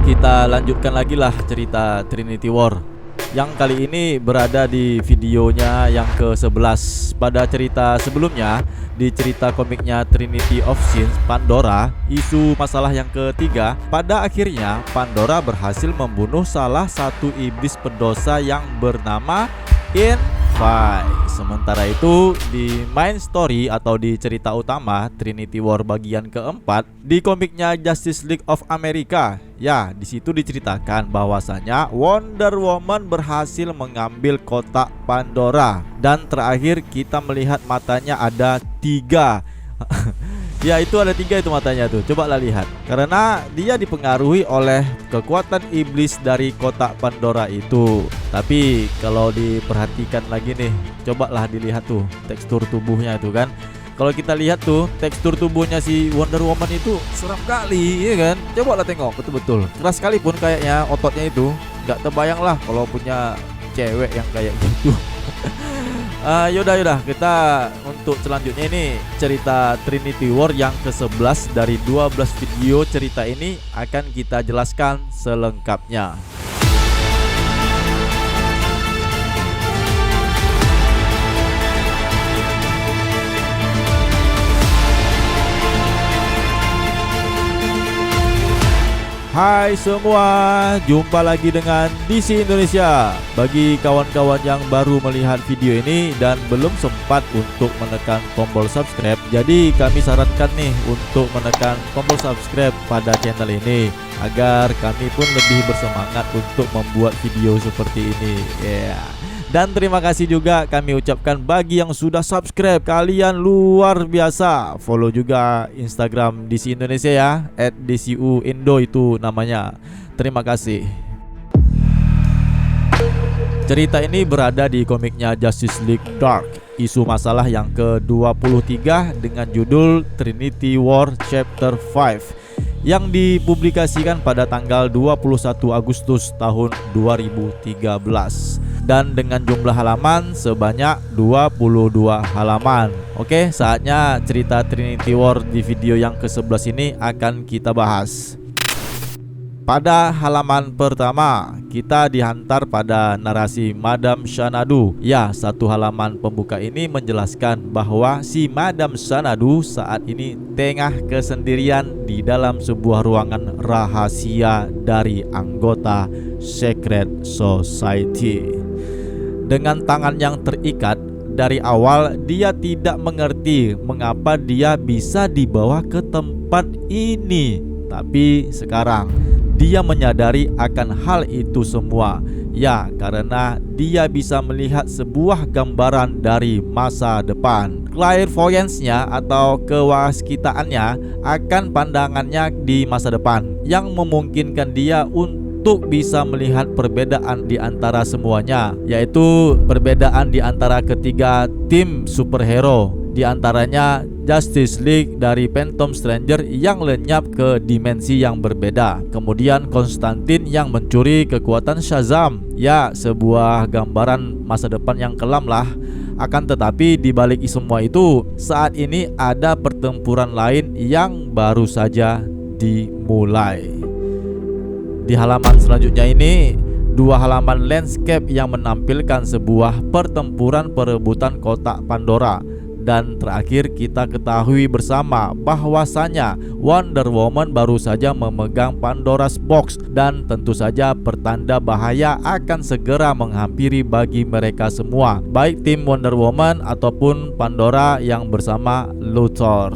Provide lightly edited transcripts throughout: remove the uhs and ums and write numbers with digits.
kita lanjutkan lagi lah cerita Trinity War yang kali ini berada di videonya yang ke-11. Pada cerita sebelumnya, di cerita komiknya Trinity of Sins, Pandora, isu masalah yang ketiga, pada akhirnya Pandora berhasil membunuh salah satu iblis pendosa yang bernama Infi. Sementara itu di main story atau di cerita utama Trinity War bagian keempat di komiknya Justice League of America, ya di situ diceritakan bahwasanya Wonder Woman berhasil mengambil kotak Pandora dan terakhir kita melihat matanya ada 3. Ya itu ada 3 itu matanya tuh. Coba lah lihat. Karena dia dipengaruhi oleh kekuatan iblis dari kotak Pandora itu. Tapi kalau diperhatikan lagi nih, cobalah dilihat tuh tekstur tubuhnya itu kan. Kalau kita lihat tuh tekstur tubuhnya si Wonder Woman itu seram kali, ya kan? Coba lah tengok betul-betul. Keras sekalipun kayaknya ototnya itu. Gak terbayang lah kalau punya cewek yang kayak gitu. Yaudah kita untuk selanjutnya ini cerita Trinity War yang ke-11 dari 12 video cerita ini akan kita jelaskan selengkapnya. Hai semua, jumpa lagi dengan DC Indonesia. Bagi kawan-kawan yang baru melihat video ini dan belum sempat untuk menekan tombol subscribe, jadi kami sarankan nih untuk menekan tombol subscribe pada channel ini agar kami pun lebih bersemangat untuk membuat video seperti ini. Dan terima kasih juga kami ucapkan bagi yang sudah subscribe. Kalian luar biasa. Follow juga Instagram DC Indonesia ya, @DCUindo itu namanya. Terima kasih. Cerita ini berada di komiknya Justice League Dark, isu masalah yang ke-23 dengan judul Trinity War Chapter 5 yang dipublikasikan pada tanggal 21 Agustus tahun 2013 dan dengan jumlah halaman sebanyak 22 halaman. Oke, saatnya cerita Trinity War di video yang ke-11 ini akan kita bahas. Pada halaman pertama, kita dihantar pada narasi Madame Xanadu. Ya, satu halaman pembuka ini menjelaskan bahwa si Madame Xanadu saat ini tengah kesendirian di dalam sebuah ruangan rahasia dari anggota Secret Society. Dengan tangan yang terikat, dari awal dia tidak mengerti mengapa dia bisa dibawa ke tempat ini. Tapi sekarang dia menyadari akan hal itu semua. Ya, karena dia bisa melihat sebuah gambaran dari masa depan. Clairvoyance-nya atau kewaskitaannya akan pandangannya di masa depan yang memungkinkan dia untuk bisa melihat perbedaan di antara semuanya, yaitu perbedaan di antara ketiga tim superhero, di antaranya Justice League dari Phantom Stranger yang lenyap ke dimensi yang berbeda. Kemudian Konstantin yang mencuri kekuatan Shazam. Ya, sebuah gambaran masa depan yang kelam lah. Akan tetapi di balik semua itu, saat ini ada pertempuran lain yang baru saja dimulai. Di halaman selanjutnya ini, 2 halaman landscape yang menampilkan sebuah pertempuran perebutan kotak Pandora. Dan terakhir kita ketahui bersama bahwasanya Wonder Woman baru saja memegang Pandora's Box dan tentu saja pertanda bahaya akan segera menghampiri bagi mereka semua, baik tim Wonder Woman ataupun Pandora yang bersama Luthor.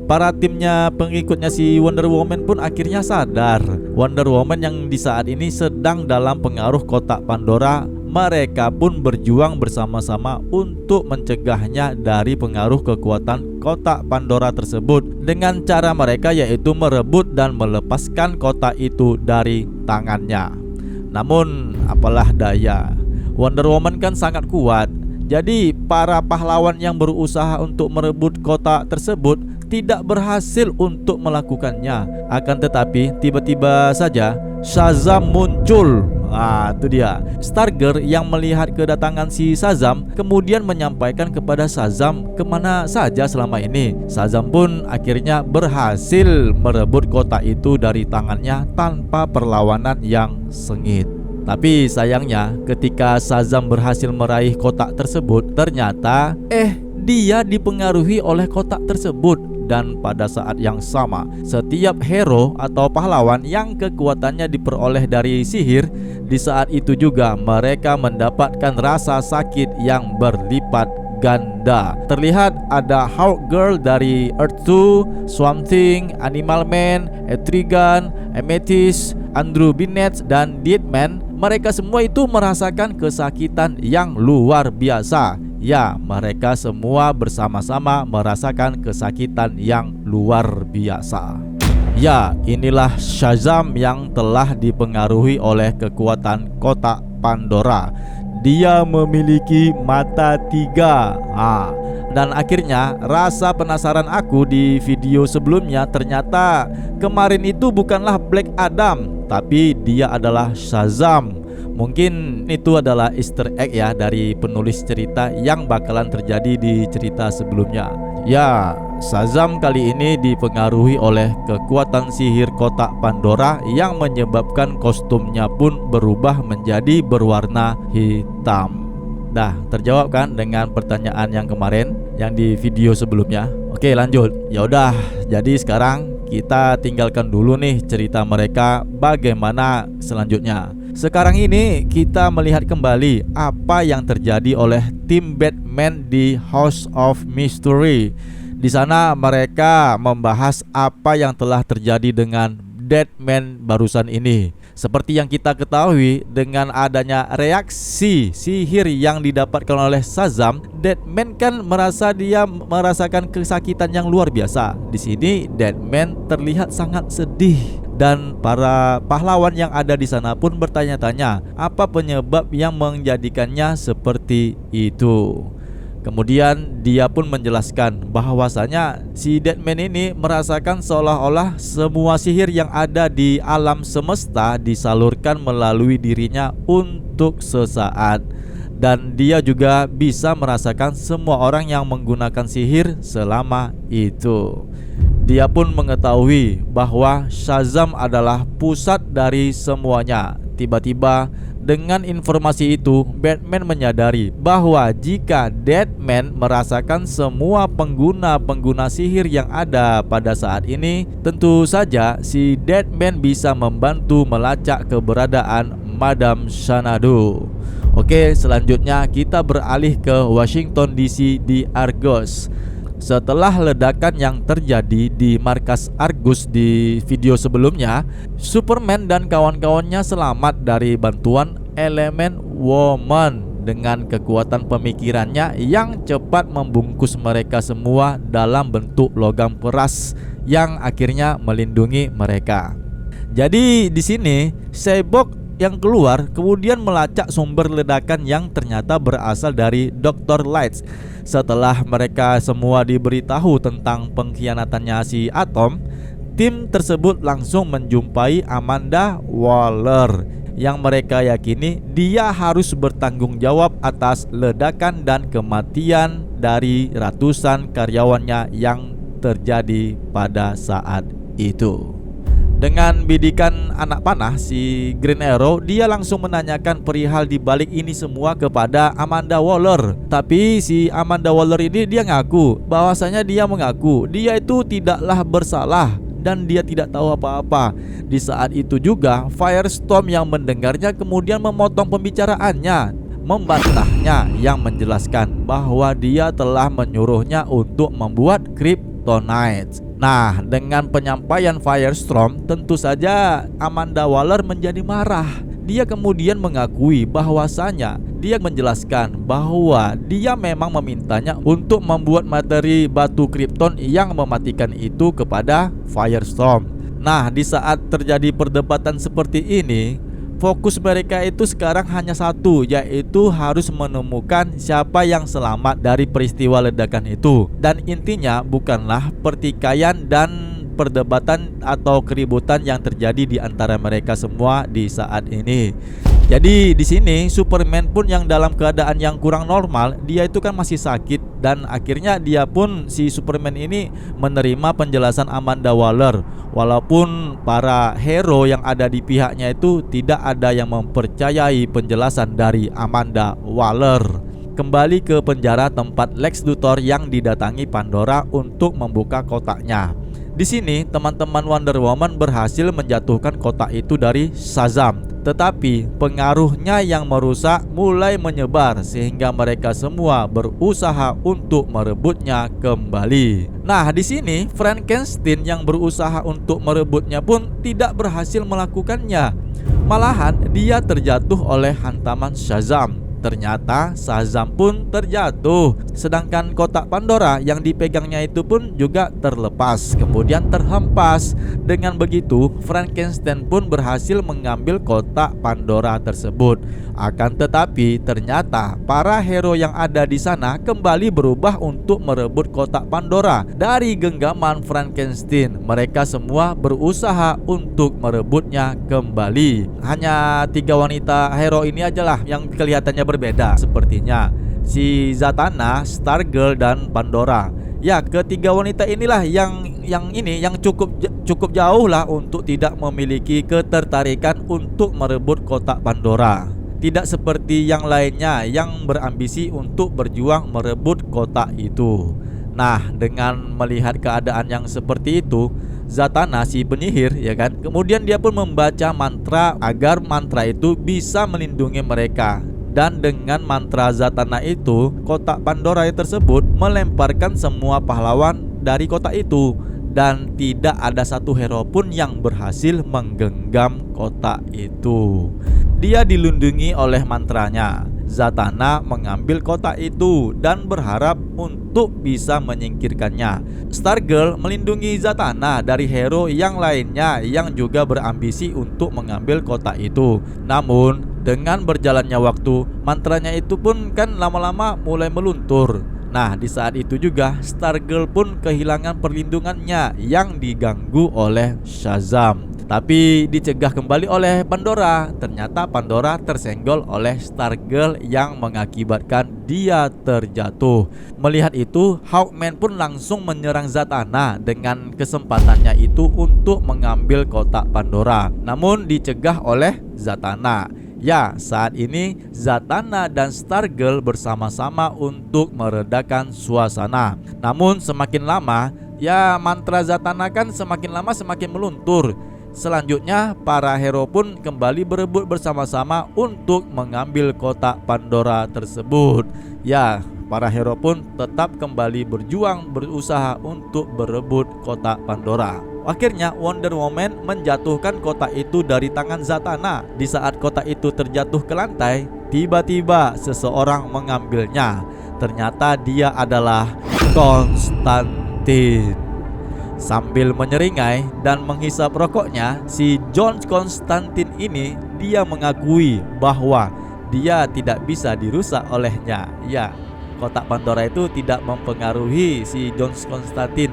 Para timnya pengikutnya si Wonder Woman pun akhirnya sadar Wonder Woman yang di saat ini sedang dalam pengaruh kotak Pandora. Mereka pun berjuang bersama-sama untuk mencegahnya dari pengaruh kekuatan kotak Pandora tersebut dengan cara mereka, yaitu merebut dan melepaskan kotak itu dari tangannya. Namun apalah daya, Wonder Woman kan sangat kuat. Jadi para pahlawan yang berusaha untuk merebut kotak tersebut tidak berhasil untuk melakukannya. Akan tetapi tiba-tiba saja Shazam muncul. Nah, itu dia. Starger yang melihat kedatangan si Shazam kemudian menyampaikan kepada Shazam kemana saja selama ini. Shazam pun akhirnya berhasil merebut kotak itu dari tangannya tanpa perlawanan yang sengit. Tapi sayangnya ketika Shazam berhasil meraih kotak tersebut, ternyata dia dipengaruhi oleh kotak tersebut. Dan pada saat yang sama, setiap hero atau pahlawan yang kekuatannya diperoleh dari sihir, di saat itu juga mereka mendapatkan rasa sakit yang berlipat ganda. Terlihat ada Hawkgirl dari Earth 2, Swamp Thing, Animal Man, Etrigan, Amethyst, Andrew Binet, dan Deadman. Mereka semua itu merasakan kesakitan yang luar biasa. Ya, mereka semua bersama-sama merasakan kesakitan yang luar biasa. Ya, inilah Shazam yang telah dipengaruhi oleh kekuatan kotak Pandora. Dia memiliki mata 3. Dan akhirnya rasa penasaran aku di video sebelumnya, ternyata kemarin itu bukanlah Black Adam, tapi dia adalah Shazam. Mungkin itu adalah Easter egg ya dari penulis cerita yang bakalan terjadi di cerita sebelumnya. Ya, Shazam kali ini dipengaruhi oleh kekuatan sihir kotak Pandora yang menyebabkan kostumnya pun berubah menjadi berwarna hitam. Dah terjawab kan dengan pertanyaan yang kemarin yang di video sebelumnya? Oke, lanjut. Ya udah, jadi sekarang kita tinggalkan dulu nih cerita mereka bagaimana selanjutnya. Sekarang ini kita melihat kembali apa yang terjadi oleh tim Batman di House of Mystery. Di sana mereka membahas apa yang telah terjadi dengan Deadman barusan ini. Seperti yang kita ketahui, dengan adanya reaksi sihir yang didapatkan oleh Shazam, Deadman kan merasakan kesakitan yang luar biasa. Di sini Deadman terlihat sangat sedih. Dan para pahlawan yang ada di sana pun bertanya-tanya apa penyebab yang menjadikannya seperti itu. Kemudian dia pun menjelaskan bahwasanya si Deadman ini merasakan seolah-olah semua sihir yang ada di alam semesta disalurkan melalui dirinya untuk sesaat. Dan dia juga bisa merasakan semua orang yang menggunakan sihir selama itu. Dia pun mengetahui bahwa Shazam adalah pusat dari semuanya. Tiba-tiba dengan informasi itu, Batman menyadari bahwa jika Deadman merasakan semua pengguna sihir yang ada pada saat ini, tentu saja si Deadman bisa membantu melacak keberadaan Madame Xanadu. Oke, selanjutnya kita beralih ke Washington DC di Argus. Setelah ledakan yang terjadi di markas Argus di video sebelumnya, Superman dan kawan-kawannya selamat dari bantuan elemen Woman dengan kekuatan pemikirannya yang cepat membungkus mereka semua dalam bentuk logam keras yang akhirnya melindungi mereka. Jadi di sini Cyborg yang keluar kemudian melacak sumber ledakan yang ternyata berasal dari Dr. Lights. Setelah mereka semua diberitahu tentang pengkhianatannya si Atom, tim tersebut langsung menjumpai Amanda Waller yang mereka yakini dia harus bertanggung jawab atas ledakan dan kematian dari ratusan karyawannya yang terjadi pada saat itu. Dengan bidikan anak panah si Green Arrow, dia langsung menanyakan perihal di balik ini semua kepada Amanda Waller. Tapi si Amanda Waller ini dia ngaku bahwasanya dia mengaku dia itu tidaklah bersalah dan dia tidak tahu apa-apa. Di saat itu juga Firestorm yang mendengarnya kemudian memotong pembicaraannya, membantahnya yang menjelaskan bahwa dia telah menyuruhnya untuk membuat Kryptonite. Nah, dengan penyampaian Firestorm, tentu saja Amanda Waller menjadi marah. Dia kemudian mengakui bahwasanya dia menjelaskan bahwa dia memang memintanya untuk membuat materi batu Krypton yang mematikan itu kepada Firestorm. Nah, di saat terjadi perdebatan seperti ini, fokus mereka itu sekarang hanya satu, yaitu harus menemukan siapa yang selamat dari peristiwa ledakan itu. Dan intinya bukanlah pertikaian dan perdebatan atau keributan yang terjadi di antara mereka semua di saat ini. Jadi di sini Superman pun yang dalam keadaan yang kurang normal, dia itu kan masih sakit, dan akhirnya dia pun si Superman ini menerima penjelasan Amanda Waller. Walaupun para hero yang ada di pihaknya itu tidak ada yang mempercayai penjelasan dari Amanda Waller. Kembali ke penjara tempat Lex Luthor yang didatangi Pandora untuk membuka kotaknya. Di sini teman-teman Wonder Woman berhasil menjatuhkan kotak itu dari Shazam. Tetapi pengaruhnya yang merusak mulai menyebar sehingga mereka semua berusaha untuk merebutnya kembali. Nah, di sini Frankenstein yang berusaha untuk merebutnya pun tidak berhasil melakukannya. Malahan dia terjatuh oleh hantaman Shazam. Ternyata Shazam pun terjatuh, sedangkan kotak Pandora yang dipegangnya itu pun juga terlepas, kemudian terhempas. Dengan begitu Frankenstein pun berhasil mengambil kotak Pandora tersebut. Akan tetapi ternyata para hero yang ada di sana kembali berubah untuk merebut kotak Pandora dari genggaman Frankenstein. Mereka semua berusaha untuk merebutnya kembali. Hanya 3 wanita hero ini ajalah yang kelihatannya berbeda sepertinya, si Zatanna, Stargirl, dan Pandora. Ya, ketiga wanita inilah yang cukup jauh lah untuk tidak memiliki ketertarikan untuk merebut kotak Pandora. Tidak seperti yang lainnya yang berambisi untuk berjuang merebut kotak itu. Nah, dengan melihat keadaan yang seperti itu, Zatanna si penyihir, ya kan, kemudian dia pun membaca mantra agar mantra itu bisa melindungi mereka. Dan dengan mantra Zatanna itu, kotak Pandora tersebut melemparkan semua pahlawan dari kotak itu, dan tidak ada satu hero pun yang berhasil menggenggam kotak itu. Dia dilindungi oleh mantranya. Zatanna mengambil kotak itu dan berharap untuk bisa menyingkirkannya. Stargirl melindungi Zatanna dari hero yang lainnya yang juga berambisi untuk mengambil kotak itu. Namun dengan berjalannya waktu, mantranya itu pun kan lama-lama mulai meluntur. Nah, di saat itu juga Stargirl pun kehilangan perlindungannya yang diganggu oleh Shazam. Tapi dicegah kembali oleh Pandora. Ternyata Pandora tersenggol oleh Stargirl yang mengakibatkan dia terjatuh. Melihat itu, Hawkman pun langsung menyerang Zatanna dengan kesempatannya itu untuk mengambil kotak Pandora. Namun dicegah oleh Zatanna. Ya, saat ini Zatanna dan Stargirl bersama-sama untuk meredakan suasana. Namun semakin lama, ya mantra Zatanna kan semakin lama semakin meluntur. Selanjutnya para hero pun kembali berebut bersama-sama untuk mengambil kotak Pandora tersebut. Ya, para hero pun tetap kembali berjuang berusaha untuk berebut kotak Pandora. Akhirnya Wonder Woman menjatuhkan kotak itu dari tangan Zatanna. Di saat kotak itu terjatuh ke lantai, tiba-tiba seseorang mengambilnya. Ternyata dia adalah Konstantin. Sambil menyeringai dan menghisap rokoknya, si John Konstantin ini dia mengakui bahwa dia tidak bisa dirusak olehnya. Ya, kotak Pandora itu tidak mempengaruhi si John Konstantin.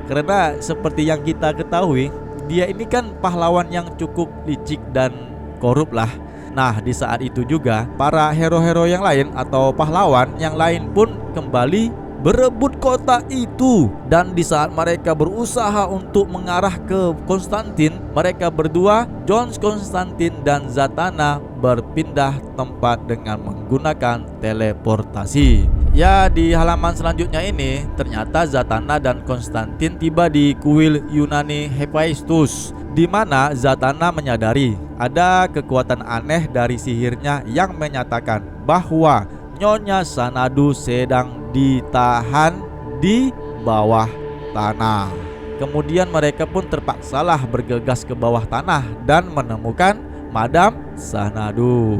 Karena seperti yang kita ketahui, dia ini kan pahlawan yang cukup licik dan korup lah. Nah, di saat itu juga para hero-hero yang lain atau pahlawan yang lain pun kembali berebut kotak itu. Dan di saat mereka berusaha untuk mengarah ke Konstantin, mereka berdua, John Konstantin dan Zatanna, berpindah tempat dengan menggunakan teleportasi. Ya, di halaman selanjutnya ini ternyata Zatanna dan Konstantin tiba di kuil Yunani Hephaestus, di mana Zatanna menyadari ada kekuatan aneh dari sihirnya yang menyatakan bahwa Nyonya Xanadu sedang ditahan di bawah tanah. Kemudian mereka pun terpaksalah bergegas ke bawah tanah dan menemukan Madam Xanadu.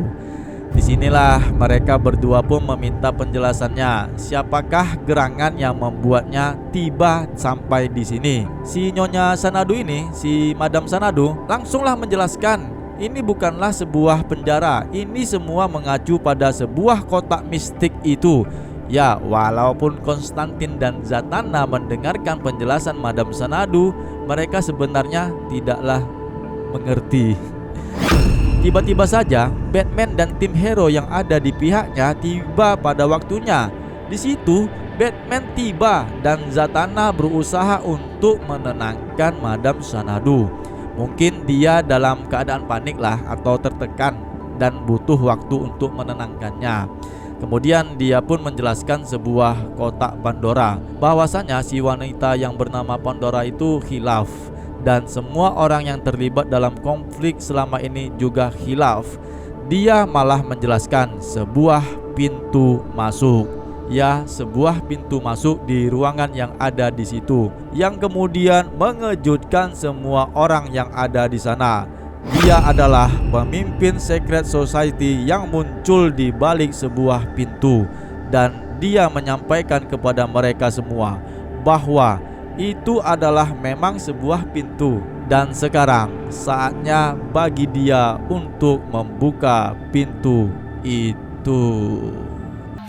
Disinilah mereka berdua pun meminta penjelasannya. Siapakah gerangan yang membuatnya tiba sampai di sini? Si Nyonya Xanadu ini, si Madam Xanadu, langsunglah menjelaskan, ini bukanlah sebuah penjara. Ini semua mengacu pada sebuah kotak mistik itu. Ya, walaupun Konstantin dan Zatanna mendengarkan penjelasan Madam Xanadu, mereka sebenarnya tidaklah mengerti. Tiba-tiba saja Batman dan tim hero yang ada di pihaknya tiba pada waktunya. Di situ Batman tiba dan Zatanna berusaha untuk menenangkan Madam Xanadu. Mungkin dia dalam keadaan panik lah atau tertekan dan butuh waktu untuk menenangkannya. Kemudian dia pun menjelaskan sebuah kotak Pandora, bahwasanya si wanita yang bernama Pandora itu khilaf, dan semua orang yang terlibat dalam konflik selama ini juga khilaf. Dia malah menjelaskan sebuah pintu masuk, ya, sebuah pintu masuk di ruangan yang ada di situ, yang kemudian mengejutkan semua orang yang ada di sana. Dia adalah pemimpin Secret Society yang muncul di balik sebuah pintu, dan dia menyampaikan kepada mereka semua bahwa itu adalah memang sebuah pintu, dan sekarang saatnya bagi dia untuk membuka pintu itu.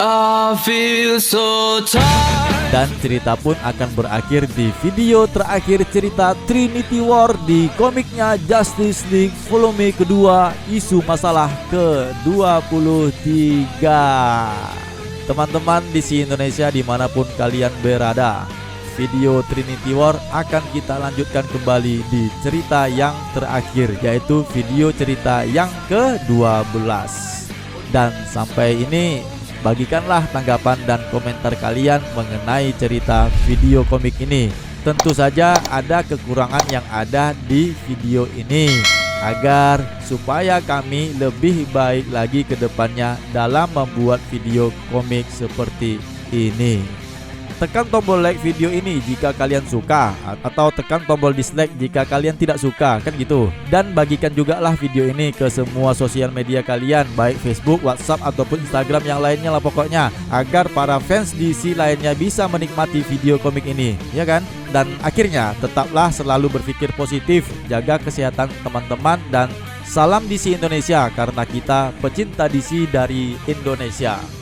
I feel so tired. Dan cerita pun akan berakhir di video terakhir cerita Trinity War di komiknya Justice League volume kedua, isu masalah ke-23. Teman-teman di Indonesia dimanapun kalian berada, video Trinity War akan kita lanjutkan kembali di cerita yang terakhir, yaitu video cerita yang ke-12. Dan sampai ini, bagikanlah tanggapan dan komentar kalian mengenai cerita video komik ini. Tentu saja ada kekurangan yang ada di video ini, agar supaya kami lebih baik lagi ke depannya dalam membuat video komik seperti ini. Tekan tombol like video ini jika kalian suka, atau tekan tombol dislike jika kalian tidak suka, kan gitu. Dan bagikan juga lah video ini ke semua sosial media kalian, baik Facebook, WhatsApp ataupun Instagram yang lainnya lah pokoknya, agar para fans DC lainnya bisa menikmati video komik ini, ya kan? Dan akhirnya tetaplah selalu berpikir positif, jaga kesehatan teman-teman, dan salam DC Indonesia, karena kita pecinta DC dari Indonesia.